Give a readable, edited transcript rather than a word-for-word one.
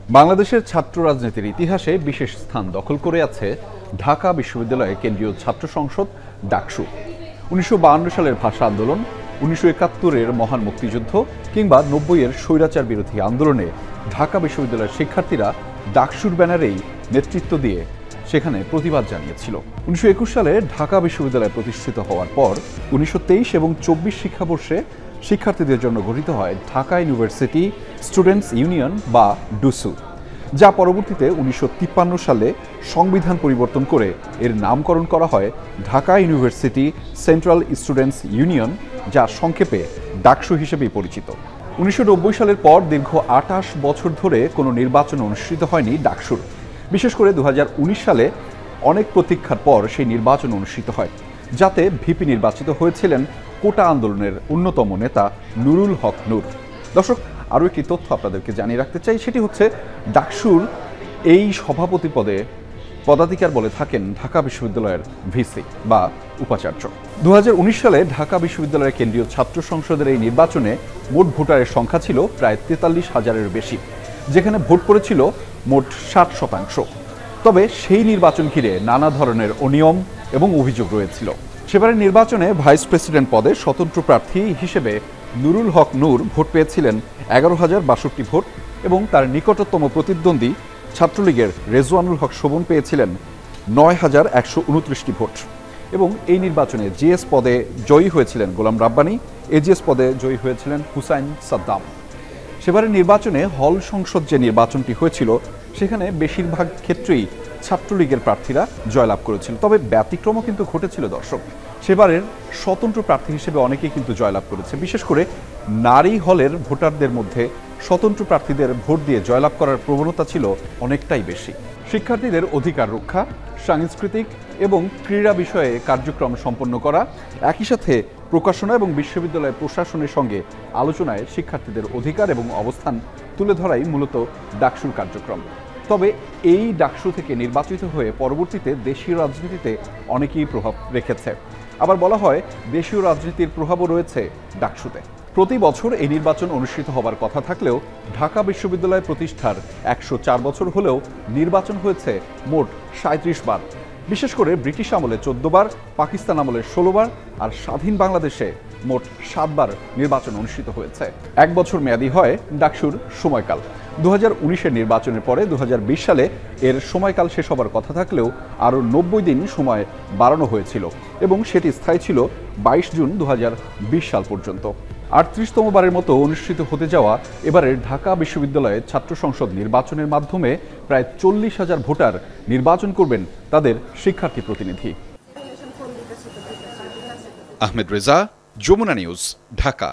বাংলাদেশের ছাত্র রাজনীতির ইতিহাসে বিশেষ স্থান দখল করে আছে ঢাকা বিশ্ববিদ্যালয়ের কেন্দ্রীয় ছাত্র সংসদ ডাকসু। ১৯৫২ সালের ভাষা আন্দোলন, ১৯৭১-এর মহান মুক্তিযুদ্ধ কিংবা ৯০-এর স্বৈরাচার বিরোধী আন্দোলনে ঢাকা বিশ্ববিদ্যালয়ের শিক্ষার্থীরা ডাকসুর ব্যানারেই নেতৃত্ব দিয়ে সেখানে প্রতিবাদ জানিয়েছিল। ১৯২১ সালে ঢাকা বিশ্ববিদ্যালয় প্রতিষ্ঠিত হওয়ার পর ১৯২৩ এবং ২৪ শিক্ষাবর্ষে শিক্ষার্থীদের জন্য গঠিত হয় ঢাকা ইউনিভার্সিটি স্টুডেন্টস ইউনিয়ন বা ডুসু, যা পরবর্তীতে ১৯৫৩ সালে সংবিধান পরিবর্তন করে এর নামকরণ করা হয় Dhaka university central students union, যা সংক্ষেপে ডাকসু হিসেবেই পরিচিত। ১৯৯০ সালের পর দীর্ঘ ২৮ বছর ধরে কোনো নির্বাচন অনুষ্ঠিত হয়নি ডাকসুর। বিশেষ করে ২০১৯ সালে অনেক প্রতীক্ষার পর সেই নির্বাচন অনুষ্ঠিত হয়, যাতে ভিপি নির্বাচিত হয়েছিলেন কোটা আন্দোলনের অন্যতম নেতা নুরুল হক নূর। দর্শক, আরও একটি তথ্য আপনাদেরকে জানিয়ে রাখতে চাই, সেটি হচ্ছে ডাকসুর এই সভাপতি পদে পদাধিকার বলে থাকেন ঢাকা বিশ্ববিদ্যালয়ের ভিসি বা উপাচার্য। ২০১৯ সালে ঢাকা বিশ্ববিদ্যালয়ের কেন্দ্রীয় ছাত্র সংসদের এই নির্বাচনে মোট ভোটারের সংখ্যা ছিল প্রায় ৪৩,০০০-এর বেশি, যেখানে ভোট পড়েছিল মোট ৬০%। তবে সেই নির্বাচন ঘিরে নানা ধরনের অনিয়ম এবং অভিযোগ রয়েছিল। সেবারের নির্বাচনে ভাইস প্রেসিডেন্ট পদে স্বতন্ত্র প্রার্থী হিসেবে নুরুল হক নূর ভোট পেয়েছিলেন ১১,০৬২ ভোট এবং তার নিকটতম প্রতিদ্বন্দ্বী ছাত্রলীগের রেজওয়ানুল হক শোভন পেয়েছিলেন ৯,১২৯টি ভোট। এবং এই নির্বাচনে জিএস পদে জয়ী হয়েছিলেন গোলাম রাব্বানী, এজিএস পদে জয়ী হয়েছিলেন হুসাইন সাদ্দাম। সেবারের নির্বাচনে হল সংসদ যে নির্বাচনটি হয়েছিল সেখানে বেশিরভাগ ক্ষেত্রেই ছাত্রলীগের প্রার্থীরা জয়লাভ করেছিল। তবে ব্যতিক্রমও কিন্তু ঘটেছিল দর্শক। সেবারের স্বতন্ত্র প্রার্থী হিসেবে অনেকেই কিন্তু জয়লাভ করেছে। বিশেষ করে নারী হলের ভোটারদের মধ্যে স্বতন্ত্র প্রার্থীদের ভোট দিয়ে জয়লাভ করার প্রবণতা ছিল অনেকটাই বেশি। শিক্ষার্থীদের অধিকার রক্ষা, সাংস্কৃতিক এবং ক্রীড়া বিষয়ে কার্যক্রম সম্পন্ন করা, একই সাথে প্রকাশনা এবং বিশ্ববিদ্যালয় প্রশাসনের সঙ্গে আলোচনায় শিক্ষার্থীদের অধিকার এবং অবস্থান তুলে ধরাই মূলত ডাকসুর কার্যক্রম। তবে এই ডাকসু থেকে নির্বাচিত হয়ে পরবর্তীতে দেশীয় রাজনীতিতে অনেকেই প্রভাব রেখেছে। আবার বলা হয় দেশীয় রাজনীতির প্রভাবও রয়েছে ডাকসুতে। প্রতি বছর এই নির্বাচন অনুষ্ঠিত হবার কথা থাকলেও ঢাকা বিশ্ববিদ্যালয় প্রতিষ্ঠার ১০৪ বছর হলেও নির্বাচন হয়েছে মোট ৩৭ বার। বিশেষ করে ব্রিটিশ আমলে ১৪ বার, পাকিস্তান আমলে ১৬ বার আর স্বাধীন বাংলাদেশে মোট ৭ বার নির্বাচন অনুষ্ঠিত হয়েছে। ১ বছর মেয়াদী হয় ডাকসুর সময়কাল। ২০১৯-এর নির্বাচনের পরে ২০২০ সালে এর সময়কাল শেষ হবার কথা থাকলেও আরও ৯০ দিন সময় বাড়ানো হয়েছিল এবং সেটি স্থায়ী ছিল ২২ জুন ২০২০ সাল পর্যন্ত। ৩৮তম বারের মতো অনুষ্ঠিত হতে যাওয়া এবারের ঢাকা বিশ্ববিদ্যালয়ের ছাত্র সংসদ নির্বাচনের মাধ্যমে প্রায় ৪০,০০০ ভোটার নির্বাচন করবেন তাদের শিক্ষার্থী প্রতিনিধি। আহমেদ রেজা, যমুনা নিউজ, ঢাকা।